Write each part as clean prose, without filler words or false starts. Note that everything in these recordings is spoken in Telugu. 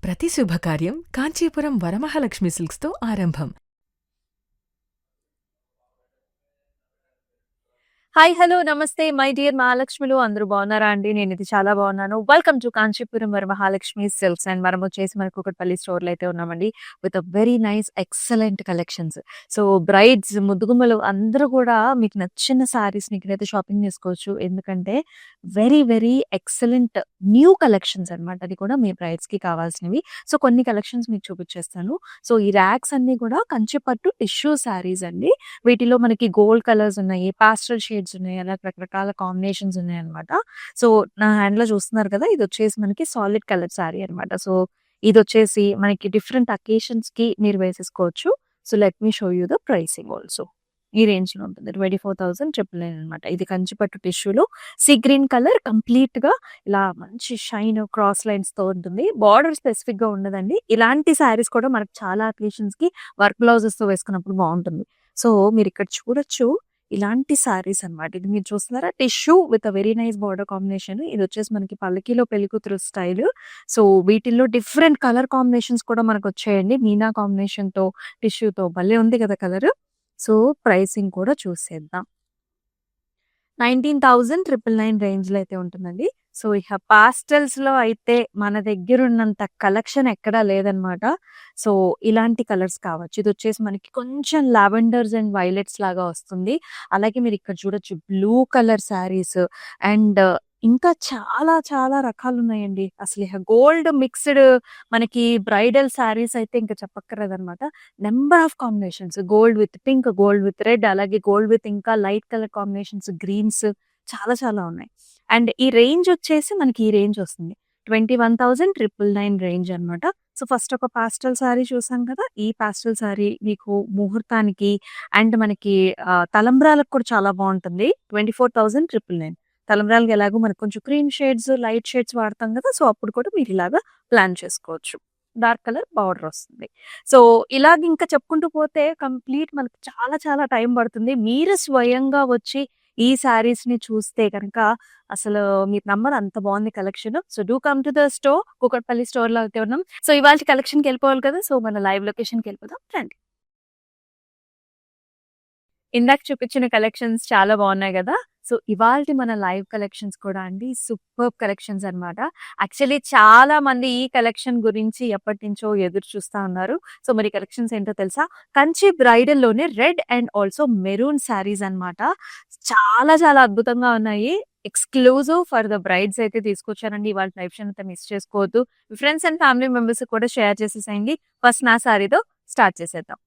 ప్రతి శుభకార్యం కాంచీపురం వరమహాలక్ష్మి సిల్క్స్తో ఆరంభం. Hi hello namaste my dear మహాలక్ష్మిలు అందరూ బాగున్నారా అండి? నేనైతే చాలా బాగున్నాను. Welcome to Kanchipuram Varamahalakshmi silks and మనం వచ్చేసి మన కూకట్పల్లి స్టోర్‌లో అయితే ఉన్నామండి. With a very nice excellent collections. So brides, ముద్దుగుమ్మలు అందరూ కూడా మీకు నచ్చిన శారీస్‌ని ఇక్కడైతే షాపింగ్ చేసుకోవచ్చు. ఎందుకంటే very very excellent new collections అన్నమాట. అది కూడా మీ బ్రైడ్స్‌కి కావాల్సినవి. సో కొన్ని కలెక్షన్స్ మీకు చూపించేస్తాను. సో ఈ ర్యాక్స్ అన్నీ కూడా కంచి పట్టు టిష్యూ శారీస్ అండి. వీటిలో మనకి గోల్డ్ కలర్స్ ఉన్నాయి, పాస్టల్ షేడ్స్ ఉన్నాయి, అలా రకరకాల కాంబినేషన్స్ ఉన్నాయన్నమాట. సో నా హ్యాండ్‌లో చూస్తున్నారు కదా! ఇదొచ్చేసి మనకి సాలిడ్ కలర్ శారీ అన్నమాట. సో ఇదొచ్చేసి మనకి డిఫరెంట్ అకేషన్స్‌కి మీరు వేసేసుకోవచ్చు. So let me show you the pricing also. ఈ రేంజ్‌లో ఉంటుంది. 24,999 అన్నమాట. ఇది కంచి పట్టు టిష్యూలో సీ గ్రీన్ కలర్ కంప్లీట్‌గా ఇలా మంచి షైన్ క్రాస్ లైన్స్‌తో ఉంటుంది. బార్డర్ స్పెసిఫిక్‌గా ఉండదండి. ఇలాంటి శారీస్ కూడా మనకు చాలా అకేషన్స్‌కి వర్క్ బ్లౌజెస్‌తో వేసుకున్నప్పుడు బావుంటుంది. సో మీరిక్కడ చూడొచ్చు ఇలాంటి శారీస్ అన్నమాట. ఇది మీరు చూస్తున్నారా? Tissue with a very nice border combination. ఇదొచ్చేసి మనకి పల్లకీలో పెళ్లికూతురు స్టైల్. సో వీటిల్లో డిఫరెంట్ కలర్ కాంబినేషన్స్ కూడా మనకొచ్చాయండి. మీనా కాంబినేషన్‌తో, టిష్యూతో భలే ఉంది కదా కలరు. సో ప్రైసింగ్ కూడా చూసేద్దాం. 19,999 రేంజ్‌లో అయితే ఉంటుందండి. సో ఇక పాస్టల్స్‌లో అయితే మన దగ్గరున్నంత కలెక్షన్ ఎక్కడా లేదనమాట. సో ఇలాంటి కలర్స్ కావచ్చు. ఇదొచ్చేసి మనకి కొంచెం లావెండర్స్ అండ్ వైలెట్స్ లాగా వస్తుంది. అలాగే మీరిక్కడ చూడొచ్చు బ్లూ కలర్ శారీస్ అండ్ ఇంకా చాలా చాలా రకాలున్నాయండి. అసలు ఇహ గోల్డ్ మిక్స్‌డ్ మనకి బ్రైడల్ శారీస్ అయితే ఇంక చెప్పక్కర్లేదనమాట. Number of combinations gold with pink, gold with red, అలాగే గోల్డ్ విత్ ఇంకా లైట్ కలర్ కాంబినేషన్స్, గ్రీన్స్ చాలా చాలా ఉన్నాయి. అండ్ ఈ రేంజ్ వచ్చేసి మనకి ఈ రేంజ్ వస్తుంది. 21,999 రేంజ్ అన్నమాట. సో ఫస్ట్ ఒక పాస్టల్ సారీ చూసాం కదా! ఈ పాస్టల్ సారీ మీకు ముహూర్తానికి అండ్ మనకి తలంబ్రాలకు కూడా చాలా బావుంటుంది. 24,999 తలంబ్రాలకి ఎలాగో మనకు కొంచెం క్రీమ్ షేడ్స్, లైట్ షేడ్స్ వాడతాం కదా! సో అప్పుడు కూడా మీరు ఇలాగా ప్లాన్ చేసుకోవచ్చు. డార్క్ కలర్ బార్డర్ వస్తుంది. సో ఇలాగ ఇంకా చెప్పుకుంటూ పోతే కంప్లీట్ మనకు చాలా చాలా టైం పడుతుంది. మీరు స్వయంగా వచ్చి ఈ శారీస్‌ని చూస్తే గనక అసలు మీరు నమ్మరు అంత బావుంది collection. So do come to the store. Kukatpally స్టోర్‌లో అయితే ఉన్నాం. సో ఇవాల్టి కలెక్షన్‌కెళ్ళిపోవాలి కదా! సో మన లైవ్ లొకేషన్‌కెళ్ళిపోదాం రండి. ఇందాక చూపించిన కలెక్షన్స్ చాలా బాగున్నాయి గదా! సో ఇవాల్టి మన లైవ్ కలెక్షన్స్ కూడా అండి సూపర్బ్ కలెక్షన్స్ అన్నమాట. యాక్చువల్లీ చాలా మంది ఈ కలెక్షన్ గురించి ఎప్పటినుంచో ఎదురు చూస్తా ఉన్నారు. సో మరి కలెక్షన్స్ ఏంటో తెలుసా? కంచి బ్రైడల్‌లోనే red and also maroon saris అన్నమాట. చాలా చాలా అద్భుతంగా ఉన్నాయి. ఎక్స్‌క్లూజివ్ ఫర్ ద బ్రైడ్స్ అయితే తీసుకొచ్చానండి. ఇవాళ లైవ్ షోని అయితే మిస్ చేసుకోవద్దు. మీ ఫ్రెండ్స్ అండ్ ఫ్యామిలీ మెంబర్స్‌కి కూడా షేర్ చేసేసేయండి. ఫస్ట్ నా శారీతో స్టార్ట్ చేసేద్దాం.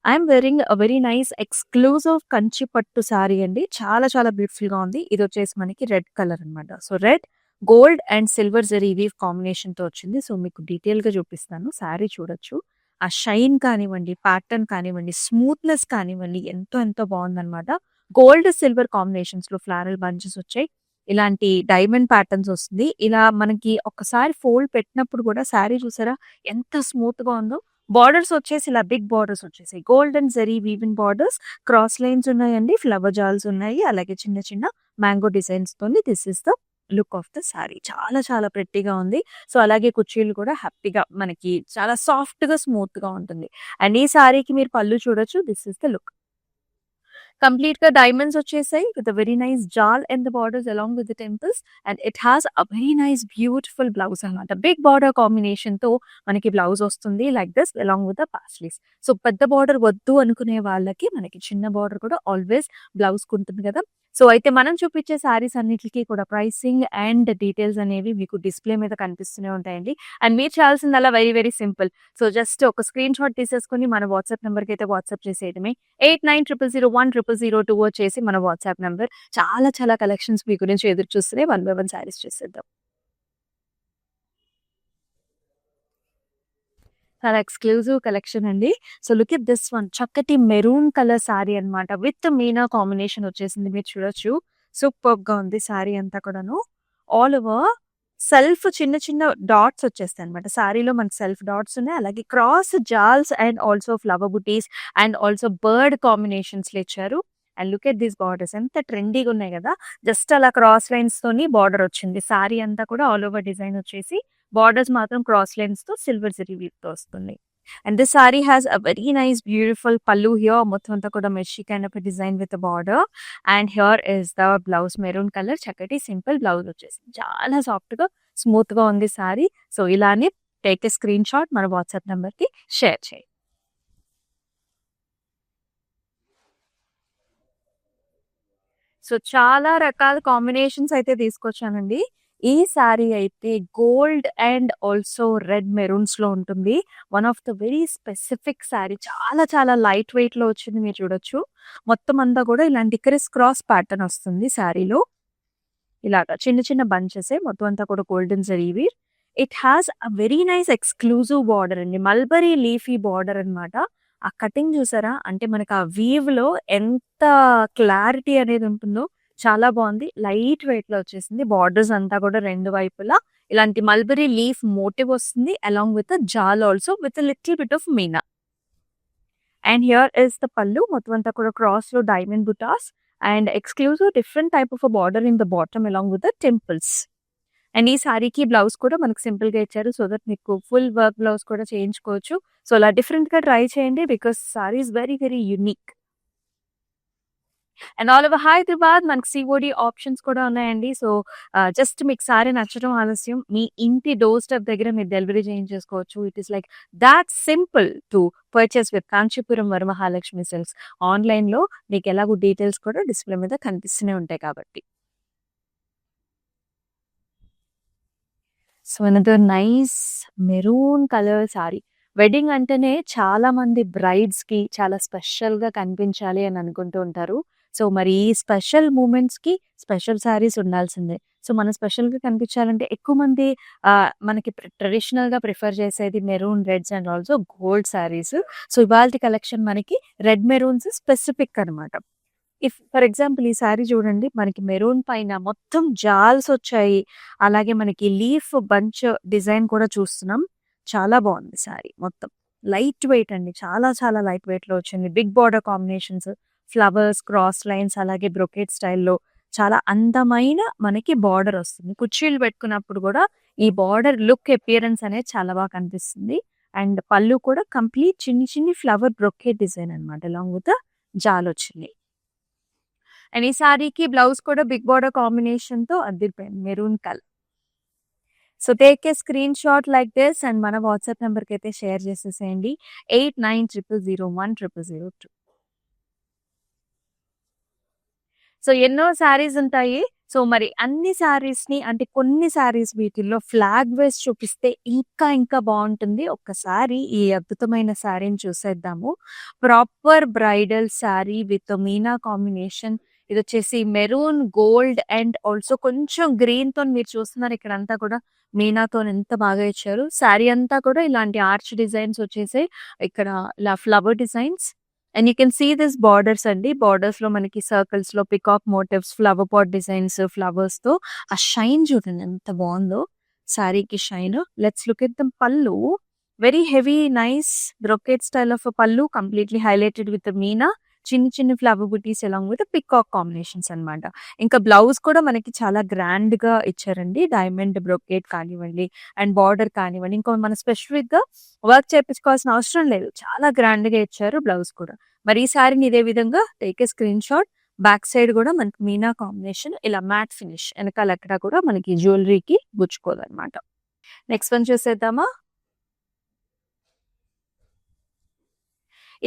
I'm wearing a very nice exclusive Kanchi pattu sari అండి. చాలా చాలా బ్యూటిఫుల్‌గా ఉంది. ఇదొచ్చేసి మనకి రెడ్ కలర్ అన్నమాట. So red, gold and silver zari weave కాంబినేషన్‌తో వచ్చింది. సో మీకు డీటెయిల్‌గా చూపిస్తాను. సారీ చూడొచ్చు. ఆ షైన్ కానివ్వండి, ప్యాటర్న్ కానివ్వండి, స్మూత్‌నెస్ కానివ్వండి ఎంతో ఎంతో బావుందన్నమాట. గోల్డ్, సిల్వర్ కాంబినేషన్స్‌లో ఫ్లోరల్ బంచెస్ వచ్చాయి. ఇలాంటి డైమండ్ ప్యాటర్న్స్ వస్తుంది. ఇలా మనకి ఒక్కసారి ఫోల్డ్ పెట్టినప్పుడు కూడా సారీ చూసారా ఎంత స్మూత్‌గా ఉందో. బార్డర్స్ వచ్చేసి ఇలా బిగ్ బార్డర్స్ వచ్చేసాయి. Golden zari weaving borders, cross lines ఉన్నాయండి. ఫ్లవర్ జాల్స్ ఉన్నాయి. అలాగే చిన్న చిన్న మ్యాంగో డిజైన్స్‌తోని this is the look of the sari. చాలా చాలా ప్రెట్టీగా ఉంది. సో అలాగే కుర్చీలు కూడా హ్యాపీగా మనకి చాలా సాఫ్ట్‌గా, స్మూత్‌గా ఉంటుంది. అండ్ ఈ సారీకి మీరు పళ్ళు చూడొచ్చు. This is the look. కంప్లీట్‌గా డైమండ్స్ వచ్చేసాయి with a very nice jaal and the borders along with the temples and it has a very nice beautiful blouse అన్నమాట. బిగ్ బార్డర్ కాంబినేషన్‌తో మనకి బ్లౌజ్ వస్తుంది like this along with the paisleys. So పెద్ద బార్డర్ వద్దు అనుకునే వాళ్ళకి మనకి చిన్న బార్డర్ కూడా ఆల్వేస్ బ్లౌజ్‌కి ఉంటుంది కదా! సో అయితే మనం చూపించే సారీస్ అన్నిట్లికి కూడా ప్రైసింగ్ అండ్ డీటెయిల్స్ అనేవి మీకు డిస్‌ప్లే మీద కనిపిస్తూనే ఉంటాయండి. అండ్ మీరు చేయాల్సిందల్లా very very simple. So just ఒక స్క్రీన్ షాట్ తీసేసుకొని మన వాట్సాప్ నంబర్‌కి అయితే వాట్సాప్ చేసేయడమే. 8900010002 వచ్చేసి మన వాట్సాప్ నంబర్. చాలా చాలా కలెక్షన్స్ మీ గురించి ఎదురు చూస్తున్నాయి. వన్ బై వన్ సారీస్ చూసేద్దాం. చాలా ఎక్స్‌క్లూజివ్ కలెక్షన్ అండి. So look at this one చక్కటి మెరూన్ కలర్ సారీ అన్నమాట. విత్ మీనా కాంబినేషన్ వచ్చేసింది. మీరు చూడొచ్చు. సూపర్బ్‌గా ఉంది సారీ అంతా కూడాను. ఆల్ ఓవర్ సెల్ఫ్ చిన్న చిన్న డాట్స్ వచ్చేస్తాయన్నమాట. సారీలో మనకి సెల్ఫ్ డాట్స్ ఉన్నాయి. అలాగే cross jaals and also flower butis and also bird కాంబినేషన్స్‌లో ఇచ్చారు. And look at these borders ఎంత ట్రెండీగా ఉన్నాయి కదా! జస్ట్ అలా క్రాస్ లైన్స్‌తోని బార్డర్ వచ్చింది. సారీ అంతా కూడా ఆల్ ఓవర్ డిజైన్ వచ్చేసి బార్డర్స్ మాత్రం క్రాస్ లైన్స్ తో సిల్వర్ జరీ వీవ్ తో వస్తుంది. And this sari has a very nice beautiful pallu here, మొత్తం అంతా కూడా mesh kind of design with border. And here is the blouse maroon colour, చక్కటి సింపుల్ బ్లౌజ్ వచ్చేసింది. చాలా సాఫ్ట్ గా స్మూత్ గా ఉంది సారీ. సో ఇలానే టేక్ ఎ స్క్రీన్ షాట్, మన వాట్సాప్ నెంబర్ కి షేర్ చేయండి. సో చాలా రకాల కాంబినేషన్స్ అయితే తీసుకొచ్చానండి. ఈ సారీ అయితే gold and also red maroons లో ఉంటుంది. One of the very specific sorry, చాలా చాలా లైట్ వెయిట్ లో వచ్చింది. మీరు చూడొచ్చు, మొత్తం అంతా కూడా ఇలాంటి క్రిస్ క్రాస్ ప్యాటర్న్ వస్తుంది సారీలో. ఇలాగా చిన్న చిన్న బంచెస్, మొత్తం అంతా కూడా golden zari weave. It has a very nice exclusive border అండి, మల్బరీ లీఫీ బార్డర్ అన్నమాట. ఆ కటింగ్ చూసారా, అంటే మనకి ఆ వీవ్ లో ఎంత క్లారిటీ అనేది ఉంటుందో, చాలా బాగుంది. లైట్ వెయిట్ లో వచ్చేసింది. బార్డర్స్ అంతా కూడా రెండు వైపులా ఇలాంటి మల్బరీ లీఫ్ మోటివ్ వస్తుంది, along with jaal also with little bit of meena. And here is the pallu, మొత్తం అంతా కూడా క్రాస్ లో diamond butas and exclusive different type of border in the bottom along with the temples. And ఈ సారీకి బ్లౌజ్ కూడా మనకు సింపుల్ గా ఇచ్చారు, సో దట్ మీకు ఫుల్ వర్క్ బ్లౌజ్ కూడా చేయించుకోవచ్చు. సో అలా డిఫరెంట్ గా ట్రై చేయండి, because sari is very very unique. And all over Hyderabad మనకి సిఓడి ఆప్షన్స్ కూడా ఉన్నాయండి. సో జస్ట్ మీకు సారీ నచ్చడం ఆలస్యం, మీ ఇంటి డోర్ స్టెప్ దగ్గర మీరు డెలివరీ చేయించేసుకోవచ్చు. It is like that simple to purchase with Kanchipuram Varamahalakshmi silks. Online లో మీకు ఎలాగో డీటెయిల్స్ కూడా డిస్ప్లే మీద కనిపిస్తూనే ఉంటాయి కాబట్టి. So another nice maroon colour sorry. Wedding అంటేనే చాలా మంది బ్రైడ్స్ కి చాలా స్పెషల్ గా కనిపించాలి అని అనుకుంటూ ఉంటారు. సో మరి ఈ స్పెషల్ మూమెంట్స్ కి స్పెషల్ సారీస్ ఉండాల్సిందే. సో మనం స్పెషల్ గా కనిపించాలంటే ఎక్కువ మంది మనకి ట్రెడిషనల్ గా ప్రిఫర్ చేసేది maroon, reds and also gold saris. So ఇవాల్టి కలెక్షన్ మనకి రెడ్ మెరూన్స్ స్పెసిఫిక్ అన్నమాట. ఇఫ్ ఫర్ ఎగ్జాంపుల్ ఈ సారీ చూడండి, మనకి మెరూన్ పైన మొత్తం జాల్స్ వచ్చాయి, అలాగే మనకి లీఫ్ బంచ్ డిజైన్ కూడా చూస్తున్నాం. చాలా బాగుంది సారీ, మొత్తం లైట్ వెయిట్ అండి, చాలా చాలా లైట్ వెయిట్ లో వచ్చింది. Big border combinations, flowers, cross lines, అలాగే బ్రొకెట్ స్టైల్లో చాలా అందమైన మనకి బార్డర్ వస్తుంది. కుర్చీలు పెట్టుకున్నప్పుడు కూడా ఈ బార్డర్ లుక్ అపియరెన్స్ అనేది చాలా బాగా కనిపిస్తుంది. అండ్ పళ్ళు కూడా కంప్లీట్ చిన్ని చిన్ని ఫ్లవర్ బ్రొకెట్ డిజైన్ అనమాట, అలాంగ్ విత్ జాల్ వచ్చింది. అండ్ ఈ సారీకి బ్లౌజ్ కూడా బిగ్ బార్డర్ కాంబినేషన్ తో అదిరిపోయింది, maroon colour. So take a screen shot like this and మన వాట్సాప్ నెంబర్ కి అయితే షేర్ చేసేసేయండి, 8900010002. సో ఎన్నో శారీస్ ఉంటాయి. సో మరి అన్ని శారీస్ ని, అంటే కొన్ని శారీస్ వీటిల్లో ఫ్లాగ్ వేస్ చూపిస్తే ఇంకా ఇంకా బాగుంటుంది. ఒక్కసారి ఈ అద్భుతమైన శారీని చూసేద్దాము. Proper bridal sari with Meena combination. ఇది వచ్చేసి మెరూన్, గోల్డ్ అండ్ ఆల్సో కొంచెం గ్రీన్ తో మీరు చూస్తున్నారు. ఇక్కడ అంతా కూడా మీనాతో ఎంత బాగా ఇచ్చారు. శారీ అంతా కూడా ఇలాంటి ఆర్చ్ డిజైన్స్ వచ్చేసి, ఇక్కడ ఇలా flower designs. And you can see this borders అండి. బార్డర్స్ లో మనకి సర్కిల్స్ లో peacock motifs, flower pot designs, flowers తో ఆ షైన్ చూడండి ఎంత బాగుందో శారీకి shine. Let's look at the pallu. Very heavy nice brocade style of pallu, completely highlighted with meena, చిన్ని చిన్ని flower buttis along with peacock combinations అన్నమాట. ఇంకా బ్లౌజ్ కూడా మనకి చాలా గ్రాండ్ గా ఇచ్చారండి. డైమండ్ బ్రొకెట్ కానివ్వండి అండ్ బార్డర్ కానివ్వండి, ఇంకా మనం స్పెసిఫిక్ గా వర్క్ చేయించుకోవాల్సిన అవసరం లేదు, చాలా గ్రాండ్ గా ఇచ్చారు బ్లౌజ్ కూడా. మరి ఈ సారీని ఇదే విధంగా take a screen shot. Back side కూడా మనకి మీనా కాంబినేషన్, ఇలా మ్యాట్ ఫినిష్, వెనకాల ఎక్కడ కూడా మనకి జ్యువెలరీకి గుచ్చుకోదన్నమాట. నెక్స్ట్ వన్ చూసేద్దామా.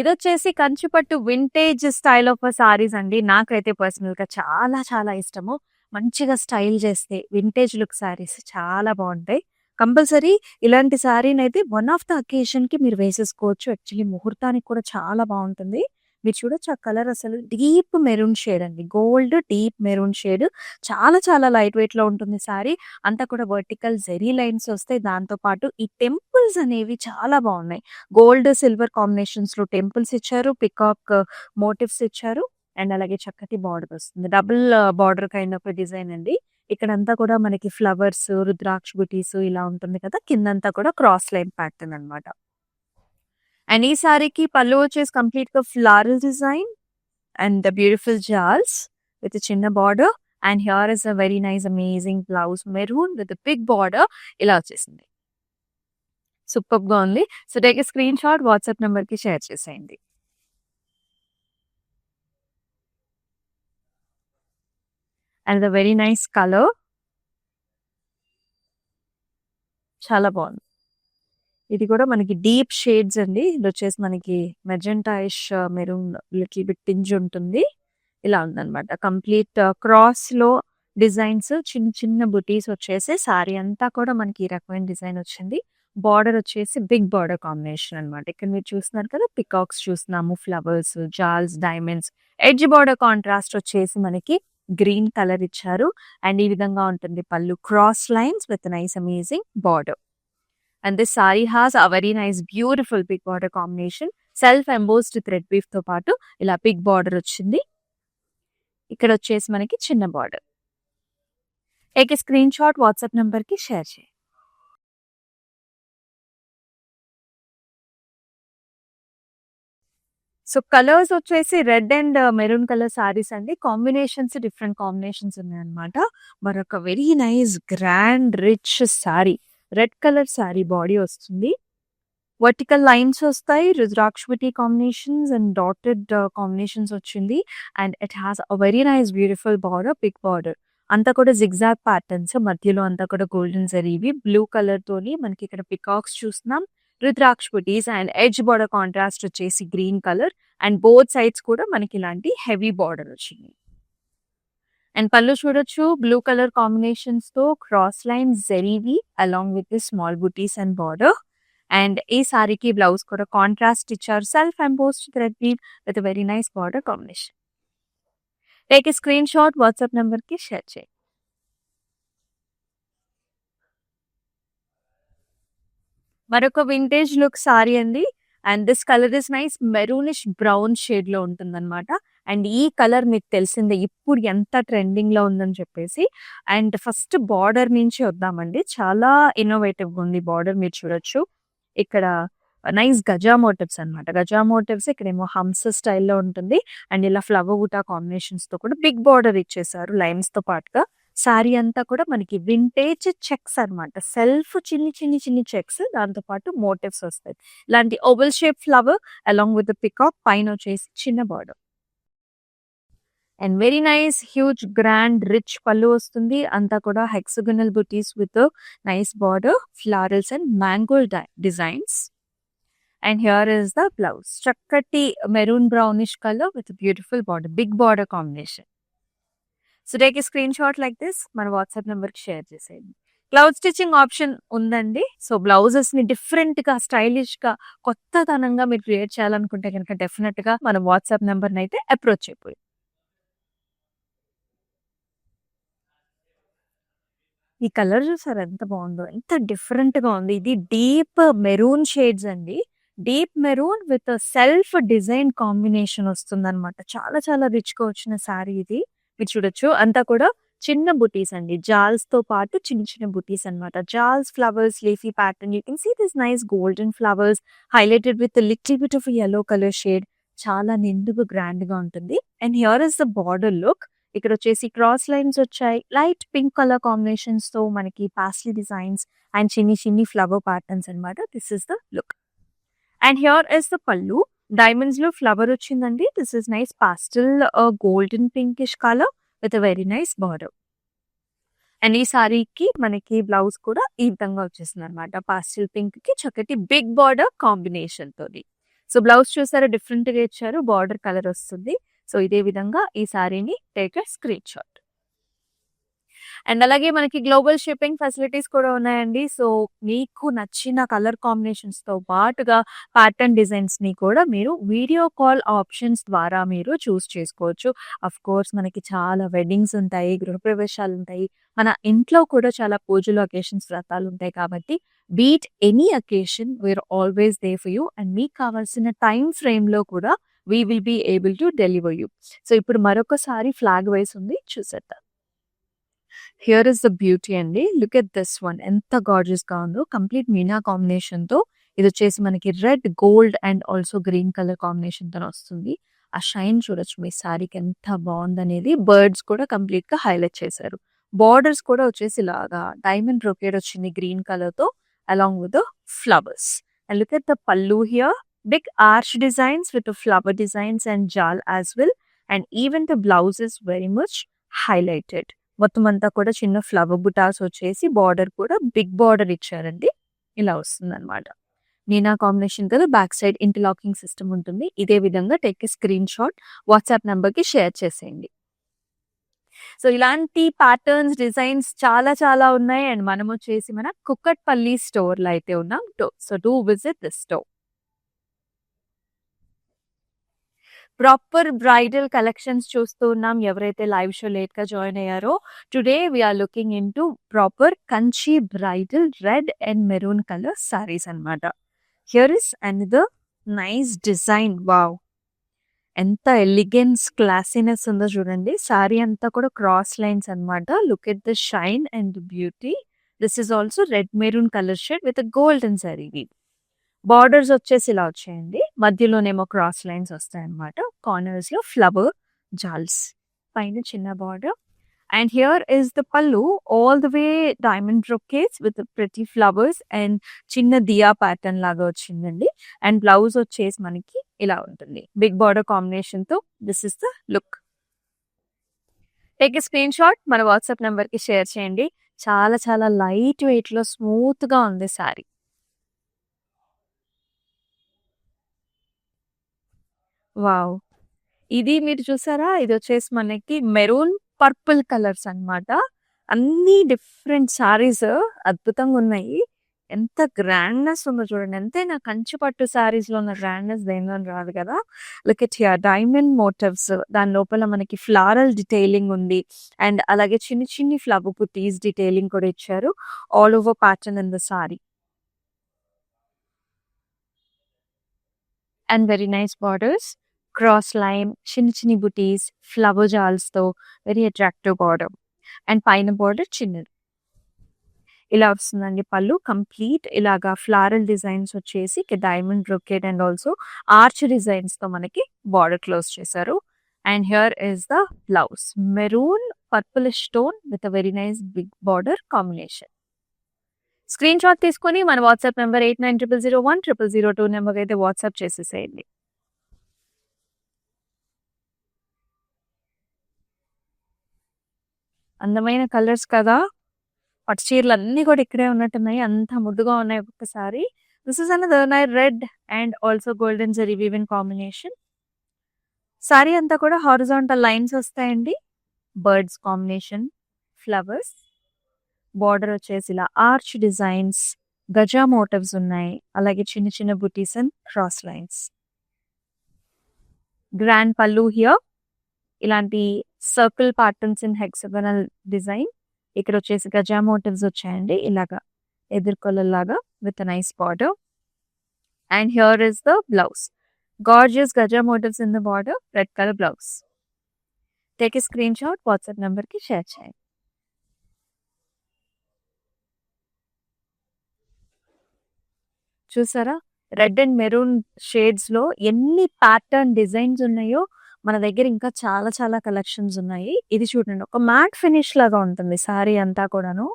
ఇదొచ్చేసి కంచిపట్టు వింటేజ్ స్టైల్ ఆఫ్ సారీస్ అండి. నాకైతే పర్సనల్ గా చాలా చాలా ఇష్టము. మంచిగా స్టైల్ చేస్తే వింటేజ్ లుక్ సారీస్ చాలా బాగుంటాయి. కంపల్సరీ ఇలాంటి సారీని అయితే వన్ ఆఫ్ ద అకేషన్ కి మీరు వేసేసుకోవచ్చు. యాక్చువల్లీ ముహూర్తానికి కూడా చాలా బాగుంటుంది. మీరు చూడొచ్చు ఆ కలర్ అసలు డీప్ మెరూన్ షేడ్ అండి, గోల్డ్ డీప్ మెరూన్ షేడ్. చాలా చాలా లైట్ వెయిట్ లో ఉంటుంది సారీ. అంతా కూడా వర్టికల్ జెరీ లైన్స్ వస్తాయి. దాంతో పాటు ఈ టెంపుల్స్ అనేవి చాలా బాగున్నాయి. గోల్డ్ సిల్వర్ కాంబినేషన్స్ లో టెంపుల్స్ ఇచ్చారు, పికాక్ మోటివ్స్ ఇచ్చారు అండ్ అలాగే చక్కటి బార్డర్ వస్తుంది. Double border kind of design అండి. ఇక్కడంతా కూడా మనకి ఫ్లవర్స్, రుద్రాక్ష బుటీస్ ఇలా ఉంటుంది కదా. కిందంతా కూడా క్రాస్ లైన్ ప్యాటర్న్ అన్నమాట. అండ్ ఈ సారీకి పళ్ళు వచ్చేసి కంప్లీట్ గా floral design and the beautiful jaals with చిన్న border. And here is a very nice amazing blouse, maroon with big border ఇలా వచ్చేసింది. సూపర్‌గా ఉంది. So, take a screen shot WhatsApp నంబర్‌కి షేర్ చేసేయండి. And the very nice colour. చాలా బావుంది. ఇది కూడా మనకి డీప్ షేడ్స్ అండి. ఇదొచ్చేసి మనకి మెజెంటాయిష్ మెరూన్ లిటిల్ బిట్ టింజ్ ఉంటుంది. ఇలా ఉందనమాట. కంప్లీట్ క్రాస్‌లో డిజైన్స్ చిన్న చిన్న బుటీస్ వచ్చేసి సారీ అంతా కూడా మనకి ఈ రకమైన డిజైన్ వచ్చింది. బార్డర్ వచ్చేసి బిగ్ బార్డర్ కాంబినేషన్ అనమాట. ఇక్కడ మీరు చూస్తున్నారు కదా పికాక్స్ చూస్తున్నాము, flowers, jaals, diamonds. Edge border contrast వచ్చేసి మనకి గ్రీన్ కలర్ ఇచ్చారు. అండ్ ఈ విధంగా ఉంటుంది పళ్ళు. Cross lines with nice amazing border. And this saree has a very nice beautiful big border combination. Self embossed thread weave తో పాటు ఇలా బిగ్ బార్డర్ వచ్చింది. ఇక్కడ వచ్చేసి మనకి చిన్న border. Take a screen shot WhatsApp number కి షేర్ చేయండి. సో కలర్స్ వచ్చేసి red and maroon colour saris అండి. కాంబినేషన్స్ డిఫరెంట్ కాంబినేషన్స్ ఉన్నాయన్నమాట. మరొక very nice grand rich sari. Red colour sari body వస్తుంది. వర్టికల్ లైన్స్ వస్తాయి. రుద్రాక్షపతి కాంబినేషన్స్ అండ్ డాటెడ్ కాంబినేషన్స్ వచ్చింది. And it has a very nice beautiful border, big border. అంతా కూడా జిగ్జాగ్ ప్యాటర్న్స్. మధ్యలో అంతా కూడా గోల్డెన్ జరీవి బ్లూ కలర్ తోని మనకి ఇక్కడ పికాక్స్ చూస్తున్నాం. రుద్రాక్షపతిస్ అండ్ ఎడ్జ్ బార్డర్ కాంట్రాస్ట్ వచ్చేసి green colour. And both sides కూడా మనకి ఇలాంటి హెవీ బార్డర్ వచ్చింది. అండ్ పళ్ళు చూడొచ్చు బ్లూ కలర్ కాంబినేషన్స్ తో క్రాస్ లైన్ జరీవి along with small butis and border. And ఈ సారీకి బ్లౌజ్ కూడా కాంట్రాస్ట్ ఇచ్చారు. Self embossed thread weave with very nice border combination. Take a screen shot WhatsApp number కి షేర్ చేయండి. మరొక వింటేజ్ లుక్ సారీ అండి. And this colour is nice maroonish brown shade లో ఉంటుందన్నమాట. అండ్ ఈ కలర్ మీకు తెలిసిందే ఇప్పుడు ఎంత ట్రెండింగ్ లో ఉందని చెప్పేసి. అండ్ ఫస్ట్ బార్డర్ నుంచి వద్దామండి. చాలా ఇన్నోవేటివ్ గా ఉంది బార్డర్. మీరు చూడొచ్చు ఇక్కడ నైస్ గజా మోటివ్స్ అనమాట. గజా మోటివ్స్ ఇక్కడేమో హంస స్టైల్లో ఉంటుంది. అండ్ ఇలా ఫ్లవర్ బూటా కాంబినేషన్స్ తో కూడా బిగ్ బార్డర్ ఇచ్చేసారు లైన్స్ తో పాటుగా. సారీ అంతా కూడా మనకి వింటేజ్ చెక్స్ అన్నమాట. సెల్ఫ్ చిన్ని చిన్ని చిన్ని చెక్స్, దాంతో పాటు మోటివ్స్ వస్తాయి. ఇలాంటి oval shape flower along with peacock, పైన వచ్చేసి చిన్న border. And very nice huge grand rich pallu వస్తుంది. అంతా కూడా hexagonal butis with nice border, florals and mango designs. And here is the blouse. చక్కటి maroon brownish colour with beautiful border, big border combination. So take a screen shot like this. మన వాట్సాప్ నెంబర్కి షేర్ చేసేయండి. క్లౌడ్ స్టిచ్చింగ్ ఆప్షన్ ఉందండి. సో బ్లౌజెస్ ని డిఫరెంట్ గా, స్టైలిష్ గా, కొత్తదనంగా మీరు క్రియేట్ చేయాలనుకుంటే కనుక డెఫినెట్ గా మన వాట్సాప్ నెంబర్ని అయితే అప్రోచ్ అయిపోయి. ఈ కలర్ చూసారు ఎంత బాగుందో, ఎంత డిఫరెంట్ గా ఉంది. ఇది డీప్ మెరూన్ షేడ్స్ అండి. Deep maroon with self design combination వస్తుంది అనమాట. చాలా చాలా రిచ్ గా వచ్చిన శారీ ఇది. మీరు చూడొచ్చు అంతా కూడా చిన్న బుటీస్ అండి. జాల్స్ తో పాటు చిన్న చిన్న బుటీస్ అన్నమాట. Jaals, flowers, leafy pattern. You can see this nice golden flowers highlighted with little bit of yellow colour shade. చాలా నిండుగా గ్రాండ్ గా ఉంటుంది. And here is the border look. ఇక్కడ వచ్చేసి క్రాస్ లైన్స్ వచ్చాయి. లైట్ పింక్ కలర్ కాంబినేషన్స్ తో మనకి పాస్లీ డిజైన్స్ అండ్ చిన్ని చిన్ని ఫ్లవర్ ప్యాటర్న్స్ అన్నమాట. This is the look. And here is the pallu. Diamonds లో ఫ్లవర్ వచ్చిందండి. This is nice పాస్టల్ golden pinkish colour with very nice border. And ఈ సారీకి మనకి బ్లౌజ్ కూడా ఈ విధంగా వచ్చేసింది అనమాట. పాస్టల్ పింక్ కి చక్కటి బిగ్ బార్డర్ కాంబినేషన్ తోని. సో బ్లౌజ్ చూసారా డిఫరెంట్ గా ఇచ్చారు. బార్డర్ కలర్ వస్తుంది. సో ఇదే విధంగా ఈ సారీని take a screen shot. And అలాగే మనకి గ్లోబల్ షిప్పింగ్ ఫెసిలిటీస్ కూడా ఉన్నాయండి. సో మీకు నచ్చిన కలర్ కాంబినేషన్స్ తో పాటుగా ప్యాటర్న్ డిజైన్స్ ని కూడా మీరు వీడియో కాల్ ఆప్షన్స్ ద్వారా మీరు చూస్ చేసుకోవచ్చు. అఫ్ కోర్స్ మనకి చాలా వెడ్డింగ్స్ ఉంటాయి, గృహప్రవేశాలు ఉంటాయి, మన ఇంట్లో కూడా చాలా పూజలు, అకేషన్స్, వ్రతాలు ఉంటాయి. కాబట్టి be it any occasion we are always there for you. And మీకు కావాల్సిన టైం ఫ్రేమ్ లో కూడా we will be able to deliver you. So ఇప్పుడు మరొకసారి ఫ్లాగ్ వైస్ ఉంది, చూసేద్దాం. హియర్ ఇస్ ద బ్యూటీ అండి. Look at this one. ఎంత గార్జియస్ గా ఉందో. కంప్లీట్ మీనా కాంబినేషన్ తో. ఇది వచ్చేసి మనకి red, gold and also green colour combination తో వస్తుంది. ఆ షైన్ చూడొచ్చు మీ సారీకి ఎంత బాగుందనేది. బర్డ్స్ కూడా కంప్లీట్ గా హైలైట్ చేశారు. బార్డర్స్ కూడా వచ్చేసి ఇలాగా డైమండ్ బ్రొకేడ్ వచ్చింది గ్రీన్ కలర్ తో. along with the flowers. And look at the pallu here, big arch designs with the flower designs and jal as well. And even the blouse is very much highlighted. మొత్తం అంతా కూడా చిన్న ఫ్లవర్ బుటాస్ వచ్చేసి బార్డర్ కూడా బిగ్ బార్డర్ ఇచ్చారండి. ఇలా వస్తుంది అనమాట. మీనా కాంబినేషన్ కదా, బ్యాక్ సైడ్ ఇంటర్లాకింగ్ సిస్టమ్ ఉంటుంది. ఇదే విధంగా take a screen shot, WhatsApp number కి షేర్ చేసేయండి. సో ఇలాంటి ప్యాటర్న్స్, డిజైన్స్ చాలా చాలా ఉన్నాయి. అండ్ మనం వచ్చేసి మన కుక్కట్పల్లి స్టోర్ లో అయితే ఉన్నాం. So do visit this store. Proper bridal collections చూస్తూ ఉన్నాం. ఎవరైతే లైవ్ షో లేట్ గా జాయిన్ అయ్యారో, today we're looking into proper Kanchi bridal red and maroon colour saris అన్నమాట. Here is another nice design. Wow, ఎంత ఎలిగెన్స్, క్లాసీనెస్ ఉందో చూడండి. సారీ అంతా కూడా క్రాస్ లైన్స్ అన్నమాట. Look at the shine and beauty. This is also red maroon colour shade with golden sari weave. Borders వచ్చేసి ఇలా వచ్చాయండి. మధ్యలోనేమో క్రాస్ లైన్స్ వస్తాయి అన్నమాట. కార్నర్స్ లో ఫ్లవర్ జాల్స్, పైన చిన్న border. And here is the pallu, all the way diamond brocades with pretty flowers and చిన్న దియా ప్యాటర్న్ లాగా వచ్చిందండి. అండ్ బ్లౌజ్ వచ్చేసి మనకి ఇలా ఉంటుంది, బిగ్ బార్డర్ కాంబినేషన్ తో. This is the look. Take a screen shot, మన వాట్సాప్ నెంబర్ కి షేర్ చేయండి. చాలా చాలా లైట్ వెయిట్ లో స్మూత్ గా ఉంది సారీ. వావ్, ఇది మీరు చూసారా, ఇది వచ్చేసి మనకి మెరూన్ పర్పుల్ కలర్స్ అన్నమాట. అన్ని డిఫరెంట్ సారీస్ అద్భుతంగా ఉన్నాయి. ఎంత గ్రాండ్నెస్ ఉందో చూడండి. ఎంతైనా కంచి పట్టు సారీస్ లో ఉన్న గ్రాండ్నెస్ దేనిలో రాదు కదా. Look at here, diamond motifs, దాని లోపల మనకి ఫ్లారల్ డిటైలింగ్ ఉంది. అండ్ అలాగే చిన్ని చిన్ని ఫ్లవర్ పుట్టీస్ డిటైలింగ్ కూడా ఇచ్చారు. All over pattern in the sari. And very nice borders, cross line, చిన్ని చిన్ని బుటీస్, ఫ్లవర్ జాల్స్ తో వెరీ అట్రాక్టివ్ బార్డర్. అండ్ పైన బార్డర్ చిన్నది ఇలా వస్తుందండి. పళ్ళు కంప్లీట్ ఇలాగా ఫ్లారల్ డిజైన్స్ వచ్చేసి diamond brocade and also arch designs తో మనకి బార్డర్ క్లోజ్ చేశారు. And here is the blouse, maroon purplish tone with a very nice big border combination. Screen shot తీసుకొని మన వాట్సాప్ నెంబర్ 8900010002 నెంబర్ అయితే వాట్సాప్ చేసేసేయండి. అందమైన కలర్స్ కదా, పట్టు చీరలు అన్ని కూడా ఇక్కడే ఉన్నట్టున్నాయి. అంత ముద్దుగా ఉన్నాయి ఒక్కొక్కసారి. This is another red and also golden zari woven combination. Sorry అంతా కూడా హారిజాంటల్ లైన్స్ వస్తాయండి. బర్డ్స్ కాంబినేషన్, ఫ్లవర్స్, బార్డర్ వచ్చేసి ఇలా ఆర్చ్ డిజైన్స్, గజా మోటివ్స్ ఉన్నాయి. అలాగే చిన్న చిన్న butis and cross lines. Grand pallu here, ఇలాంటి circle patterns in hexagonal design. ఇక్కడ వచ్చేసి గజా మోటివ్స్ వచ్చాయండి, ఇలాగా ఎదుర్కొలలాగా with nice border. And here is the blouse, gorgeous gaja motifs in the border, red colour blouse. Take a screen shot, WhatsApp number కి షేర్ చేయండి. చూసారా, రెడ్ అండ్ మెరూన్ షేడ్స్ లో ఎన్ని ప్యాటర్న్ డిజైన్స్ ఉన్నాయో. మన దగ్గర ఇంకా చాలా చాలా కలెక్షన్స్ ఉన్నాయి. ఇది చూడండి, ఒక మ్యాట్ ఫినిష్ లాగా ఉంటుంది సారీ అంతా కూడాను.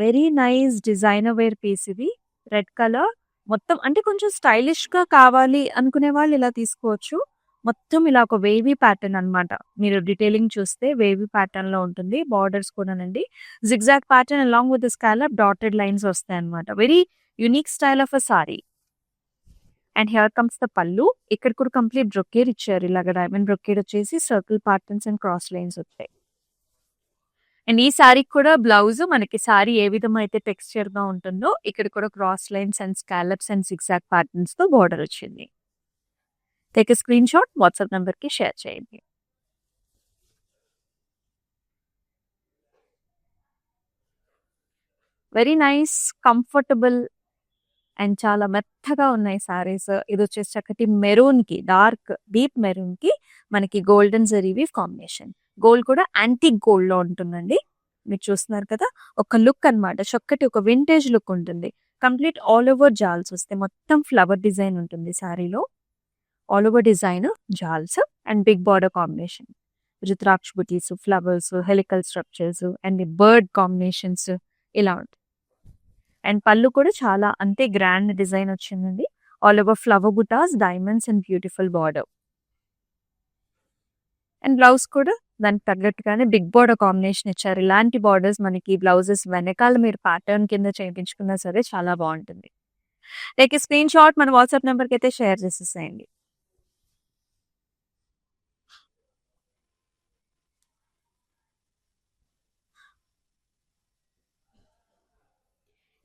Very nice designer wear piece ఇది. రెడ్ కలర్ మొత్తం, అంటే కొంచెం స్టైలిష్ గా కావాలి అనుకునే వాళ్ళు ఇలా తీసుకోవచ్చు. మొత్తం ఇలా ఒక వేవీ ప్యాటర్న్ అన్నమాట. మీరు డీటెయిలింగ్ చూస్తే వేవీ ప్యాటర్న్ లో ఉంటుంది. బార్డర్స్ కూడానండి zigzag pattern along with scallop dotted lines వస్తాయి అన్నమాట. Very unique style of a sorry. And here comes the పల్లు. ఇక్కడ కూడా కంప్లీట్ బ్రొకేడ్ ఇచ్చారు. ఇలాగ డైమండ్ బ్రొకేడ్ వచ్చేసి circle patterns and cross lines వచ్చాయి. అండ్ ఈ సారీకి కూడా బ్లౌజ్ మనకి సారీ ఏ విధంగా అయితే టెక్స్చర్ గా ఉంటుందో, ఇక్కడ కూడా cross lines and scallops and zigzag patterns తో బార్డర్ వచ్చింది. Take a screen shot, WhatsApp number కి షేర్ చేయండి. వెరీ నైస్, కంఫర్టబుల్ అండ్ చాలా మెత్తగా ఉన్నాయి సారీస్. ఇది వచ్చేసి చక్కటి మెరూన్ కి, డార్క్ డీప్ మెరూన్ కి మనకి golden zari weave combination. Gold కూడా యాంటిక్ గోల్డ్ లో ఉంటుందండి. మీరు చూస్తున్నారు కదా, ఒక లుక్ అన్నమాట. చక్కటి ఒక వింటేజ్ లుక్ ఉంటుంది. కంప్లీట్ ఆల్ ఓవర్ జాల్స్ వస్తాయి. మొత్తం ఫ్లవర్ డిజైన్ ఉంటుంది సారీలో. All over design jaals and big border combination. Rudraksha butis, flowers, helical structures and bird combinations ఇలా ఉంటాయి. అండ్ పళ్ళు కూడా చాలా అంతే గ్రాండ్ డిజైన్ వచ్చిందండి. All over flower butas, diamonds and beautiful border. And blouse కూడా దానికి తగ్గట్టుగానే బిగ్ బార్డర్ కాంబినేషన్ ఇచ్చారు. ఇలాంటి బార్డర్స్ మనకి బ్లౌజెస్ వెనకాల మీరు ప్యాటర్న్ కింద చేయించుకున్నా సరే చాలా బాగుంటుంది. టేక్ ఏ స్క్రీన్ షాట్ మన వాట్సాప్ నెంబర్కి అయితే షేర్ చేసేసేయండి.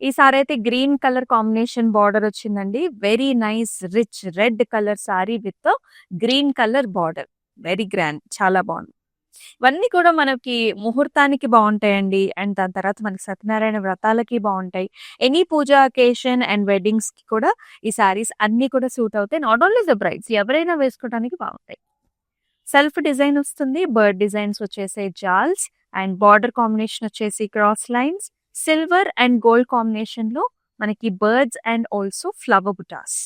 ఈసారి అయితే గ్రీన్ కలర్ కాంబినేషన్ బార్డర్ వచ్చిందండి. Very nice rich red colour sorry with green colour border. Very grand, చాలా బాగుంది. ఇవన్నీ కూడా మనకి ముహూర్తానికి బాగుంటాయండి. అండ్ దాని తర్వాత మనకి సత్యనారాయణ వ్రతాలకి బాగుంటాయి. Any puja occasion and weddings కి కూడా ఈ సారీస్ అన్ని కూడా సూట్ అవుతాయి. నాట్ ఓన్లీ ద బ్రైడ్స్, ఎవరైనా వేసుకోవడానికి బాగుంటాయి. సెల్ఫ్ డిజైన్ వస్తుంది, బర్డ్ డిజైన్స్ వచ్చేసి జాల్స్ అండ్ బార్డర్ కాంబినేషన్ వచ్చేసి cross lines, silver and gold combination లో మనకి బర్డ్స్ అండ్ ఆల్సో ఫ్లవర్ బుటాస్.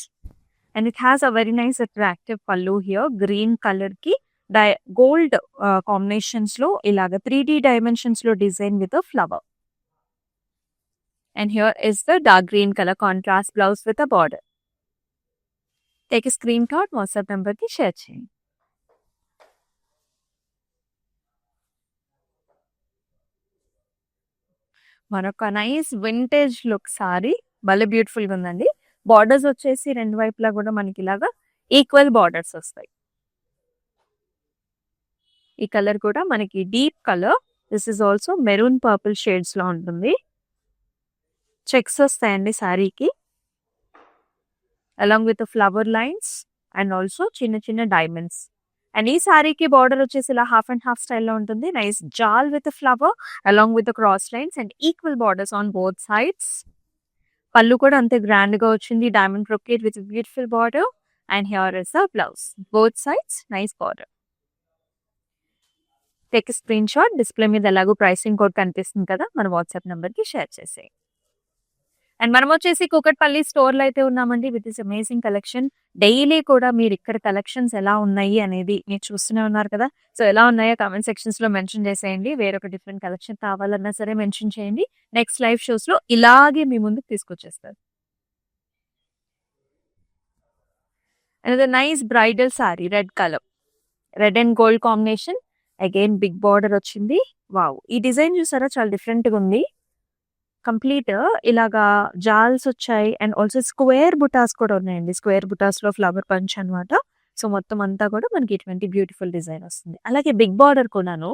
And it has a very nice attractive pallu here. Green colour కి గోల్డ్ కాంబినేషన్స్ లో ఇలాగ 3D డైమెన్షన్స్ లో design with a flower. And here is the dark green colour contrast blouse with a border. Take screen shot WhatsApp number కి షేర్ చేయండి. మరొక నైస్ వింటేజ్ లుక్ సారీ, భలే బ్యూటిఫుల్ గా ఉందండి. బార్డర్స్ వచ్చేసి రెండు వైపులా కూడా మనకి ఇలాగా ఈక్వల్ బార్డర్స్ వస్తాయి. ఈ కలర్ కూడా మనకి deep colour. This is also maroon purple shades లో ఉంటుంది. చెక్స్ వస్తాయండి సారీకి, along with flower lines and also చిన్న చిన్న డైమండ్స్. అండ్ ఈ సారీకి బార్డర్ వచ్చేసి ఇలా హాఫ్ అండ్ హాఫ్ స్టైల్లో ఉంటుంది. Nice jaal with flower along with cross lines and equal borders on both sides. Pallu కూడా అంతే గ్రాండ్ గా వచ్చింది, diamond brocade with beautiful border. And here is the blouse, both sides nice border. Take screen shot. Display మీద ఎలాగో ప్రైసింగ్ కోడ్ కనిపిస్తుంది కదా, మన వాట్సాప్ నెంబర్ కి షేర్ చేసేయండి. అండ్ మనం వచ్చేసి కూకట్పల్లి స్టోర్ లో అయితే ఉన్నామండి with this amazing collection. Daily కూడా మీరు ఇక్కడ కలెక్షన్స్ ఎలా ఉన్నాయి అనేది మీరు చూస్తూనే ఉన్నారు కదా. సో ఎలా ఉన్నాయో కామెంట్ సెక్షన్స్ లో మెన్షన్ చేసేయండి. వేరొక డిఫరెంట్ కలెక్షన్ కావాలన్నా సరే మెన్షన్ చేయండి. నెక్స్ట్ లైవ్ షోస్ లో ఇలాగే మీ ముందుకు తీసుకొచ్చేస్తారు. Nice bridal sari, red colour, red and gold combination. Again big border వచ్చింది. వావ్, ఈ డిజైన్ చూసారా చాలా డిఫరెంట్ గా ఉంది. కంప్లీట్ ఇలాగా జాల్స్ వచ్చాయి అండ్ ఆల్సో స్క్వేర్ బుటాస్ కూడా ఉన్నాయండి. స్క్వేర్ బుటాస్ లో ఫ్లవర్ పంచ్ అనమాట. సో మొత్తం అంతా కూడా మనకి ఇటువంటి బ్యూటిఫుల్ డిజైన్ వస్తుంది. అలాగే బిగ్ బార్డర్ కొన్నాను.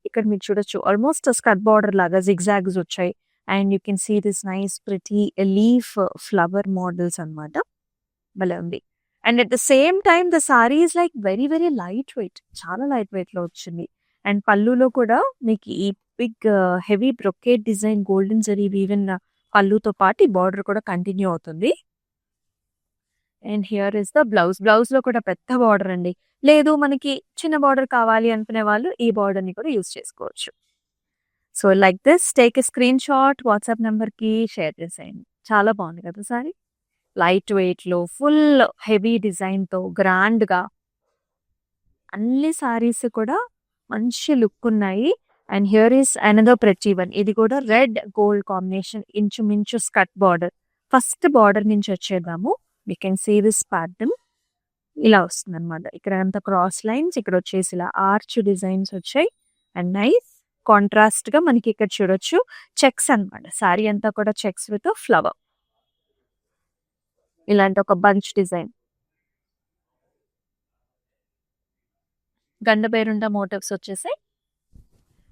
ఇక్కడ మీరు చూడొచ్చు ఆల్మోస్ట్ స్కర్ట్ బార్డర్ లాగా జిగ్జాగ్స్ వచ్చాయి. And you can see this nice pretty leaf flower models అనమాట. భలే ఉంది. And at the same time the sari is like very very light weight, చాలా లైట్ వెయిట్ లో వచ్చింది. అండ్ పళ్ళులో కూడా మీకు ఈ big heavy brocade design golden zari woven పళ్ళుతో పాటు ఈ బార్డర్ కూడా కంటిన్యూ అవుతుంది. And here is the blouse. Blouse లో కూడా పెద్ద బార్డర్ అండి. లేదు మనకి చిన్న బార్డర్ కావాలి అనుకునే వాళ్ళు ఈ బార్డర్ ని కూడా యూజ్ చేసుకోవచ్చు. So like this take a screen shot WhatsApp number కి షేర్ చేసేయండి. చాలా బాగుంది కదా సారీ. లైట్ వెయిట్ లో ఫుల్ హెవీ డిజైన్ తో గ్రాండ్ గా అన్ని సారీస్ కూడా మంచి లుక్ ఉన్నాయి. అండ్ హియర్ ఈస్ అనదర్ ప్రతి వన్. ఇది కూడా రెడ్ గోల్డ్ కాంబినేషన్, ఇంచుమించు స్కట్ బార్డర్. ఫస్ట్ బార్డర్ నుంచి వచ్చేద్దాము. We can see this pattern ఇలా వస్తుంది అనమాట. ఇక్కడ అంతా క్రాస్ లైన్స్, ఇక్కడ వచ్చేసి ఇలా ఆర్చ్ డిజైన్స్ వచ్చాయి. అండ్ నైస్ కాంట్రాస్ట్ గా మనకి ఇక్కడ చూడొచ్చు చెక్స్ అనమాట. సారీ అంతా కూడా చెక్స్ విత్ ఫ్లవర్, ఇలాంటి ఒక bunch design. Gandaberunda motifs వచ్చేసాయి.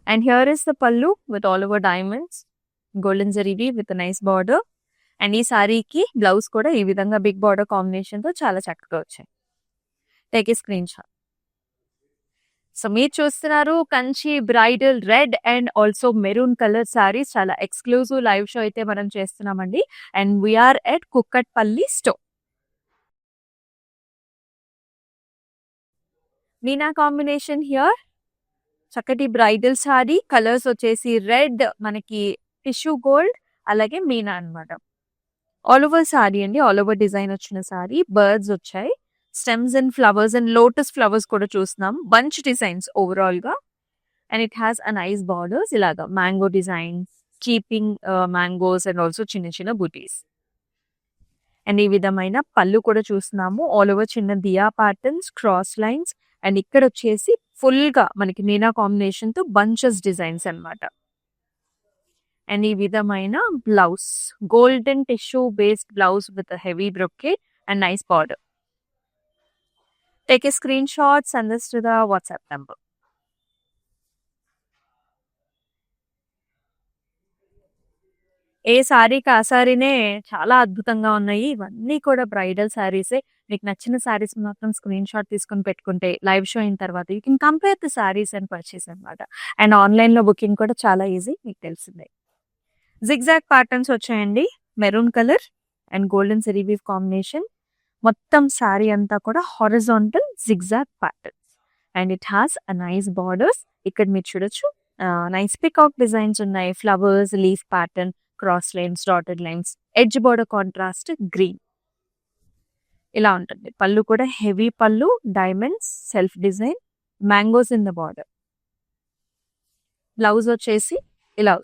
And here is the pallu with all over diamonds, golden జరీవి విత్ నైస్ బార్డర్. అండ్ ఈ సారీకి బ్లౌజ్ కూడా ఈ విధంగా బిగ్ బార్డర్ కాంబినేషన్ తో చాలా చక్కగా వచ్చాయి. Take a screen shot. So మీరు చూస్తున్నారు Kanchi bridal red and also maroon colour saris. చాలా ఎక్స్క్లూజివ్ లైవ్ షో అయితే మనం చేస్తున్నామండి. And we are at Kukatpally store. Meena combination here, చక్కటి బ్రైడల్ సారీ. కలర్స్ వచ్చేసి రెడ్, మనకి టిష్యూ గోల్డ్, అలాగే మీనా అన్నమాట. ఆల్ ఓవర్ సారీ అండి, ఆల్ ఓవర్ డిజైన్ వచ్చిన సారీ. బర్డ్స్ వచ్చాయి, stems and flowers and lotus flowers కూడా చూస్తున్నాం. బంచ్ డిజైన్స్ ఓవరాల్ గా. And it has a nice borders, ఇలాగా mango designs, keeping mangoes and also చిన్న చిన్న బుటీస్. అండ్ ఈ విధమైన పళ్ళు కూడా చూస్తున్నాము. ఆల్ ఓవర్ చిన్న దియా ప్యాటర్న్స్, క్రాస్ లైన్స్ అండ్ ఇక్కడ వచ్చేసి ఫుల్‌గా మనకి మీనా కాంబినేషన్‌తో బంచెస్ డిజైన్స్ అన్నమాట. అండ్ ఈ విధమైన blouse, golden tissue based blouse with heavy brocade and nice border. Take a screen shot, send this to the WhatsApp number. ఏ సారీకి ఆ సారీనే చాలా అద్భుతంగా ఉన్నాయి. ఇవన్నీ కూడా బ్రైడల్ సారీసే. మీకు నచ్చిన సారీస్ మాత్రం స్క్రీన్ షాట్ తీసుకొని పెట్టుకుంటే లైవ్ షో అయిన తర్వాత you can compare the saris and purchase అన్నమాట. అండ్ ఆన్‌లైన్‌లో బుకింగ్ కూడా చాలా ఈజీ, మీకు తెలిసిందే. జిగ్‌జాగ్ ప్యాటర్న్స్ వచ్చాయండి. Maroon colour and golden zari weave combination. మొత్తం సారీ అంతా కూడా horizontal zigzag patterns and it has a nice borders. ఇక్కడ మీరు చూడొచ్చు నైస్ పీకాక్ డిజైన్స్ ఉన్నాయి. Flowers, leaf pattern, cross lines, dotted lines, edge border contrast green ఇలా ఉంటుంది. పళ్ళు కూడా హెవీ పళ్ళు, diamonds, self design, mangoes in the border. Blouse వచ్చేసి ఇలా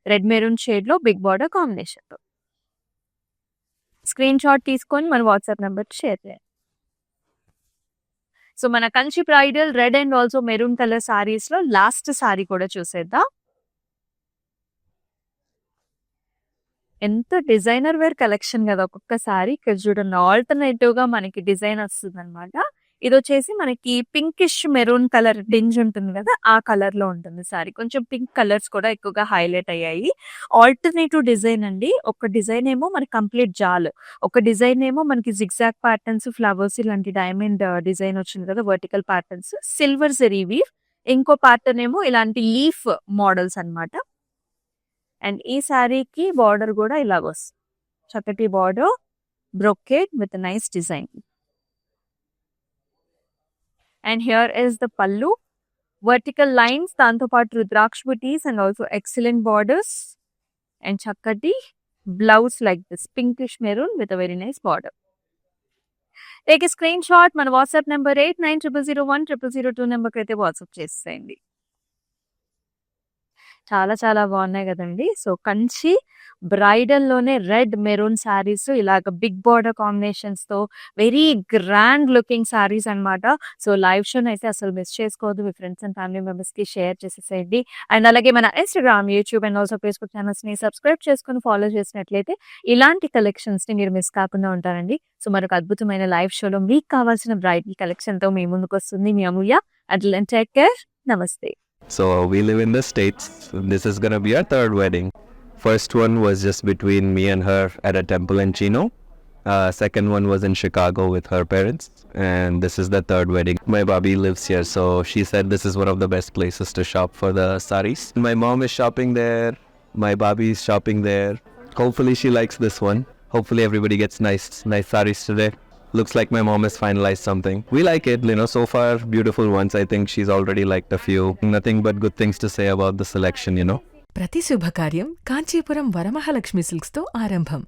రెడ్ మెరూన్ షేడ్ లో బిగ్ బార్డర్ కాంబినేషన్ తో. స్క్రీన్ షాట్ తీసుకొని మన వాట్సాప్ నెంబర్ షేర్ చేయండి. సో మన Kanchi bridal red and also maroon colour saris లో లాస్ట్ సారీ కూడా చూసేద్దాం. ఎంత డిజైనర్ వేర్ కలెక్షన్ కదా ఒక్కొక్కసారి. ఇక్కడ చూడండి ఆల్టర్నేటివ్ గా మనకి డిజైన్ వస్తుంది అనమాట. ఇది వచ్చేసి మనకి పింకిష్ మెరూన్ కలర్ డింజ్ ఉంటుంది కదా, ఆ కలర్ లో ఉంటుంది సారీ. కొంచెం పింక్ కలర్స్ కూడా ఎక్కువగా హైలైట్ అయ్యాయి. ఆల్టర్నేటివ్ డిజైన్ అండి. ఒక డిజైన్ ఏమో మనకి కంప్లీట్ జాల్, ఒక డిజైన్ ఏమో మనకి జిగ్జాగ్ ప్యాటర్న్స్, ఫ్లవర్స్ ఇలాంటి డైమండ్ డిజైన్ వచ్చింది కదా, vertical patterns, silver zari weave. ఇంకో ప్యాటర్న్ ఏమో ఇలాంటి లీఫ్ మోడల్స్ అన్నమాట. అండ్ ఈ శారీకి బార్డర్ కూడా ఇలాగ వస్తుంది. చక్కటి border, brocade with nice design. And here is the pallu, vertical lines, దాంతో పాటు rudraksha butis and also excellent borders and చక్కటి blouse like this pinkish maroon with a very nice border. Take a screen shot, మన వాట్సాప్ నెంబర్ 8900010002 నెంబర్కి అయితే వాట్సాప్ చేసేయండి. చాలా చాలా బాగున్నాయి కదండి. సో కంచి బ్రైడల్ లోనే రెడ్ మెరూన్ శారీస్ ఇలాగ బిగ్ బార్డర్ కాంబినేషన్స్ తో వెరీ గ్రాండ్ లుకింగ్ శారీస్ అన్నమాట. సో లైవ్ షోని అయితే అసలు మిస్ చేసుకోవద్దు. మీ ఫ్రెండ్స్ అండ్ ఫ్యామిలీ మెంబర్స్ కి షేర్ చేసేసేయండి. అండ్ అలాగే మన Instagram, YouTube and also Facebook channels ని సబ్స్క్రైబ్ చేసుకుని ఫాలో చేసినట్లయితే ఇలాంటి కలెక్షన్స్ ని మీరు మిస్ కాకుండా ఉంటారండి. సో మరొక అద్భుతమైన లైవ్ షోలో మీకు కావాల్సిన బ్రైడల్ కలెక్షన్ తో మీ ముందుకు వస్తుంది మీ అమూల్య. అంటిల్ టేక్ కేర్, నమస్తే. So we live in the States. This is gonna be our third wedding. First one was just between me and her at a temple in Chino. Second one was in Chicago with her parents. And this is the third wedding. My Bobby lives here, so she said this is one of the best places to shop for the saris. My mom is shopping there. My Bobby is shopping there. Hopefully she likes this one. Hopefully everybody gets nice saris today. Looks like my mom has finalized something. We like it, so far beautiful ones. I think she's already liked a few. Nothing but good things to say about the selection, ప్రతి శుభకార్యం కాంచీపురం వరమహాలక్ష్మి సిల్క్స్ తో ఆరంభం.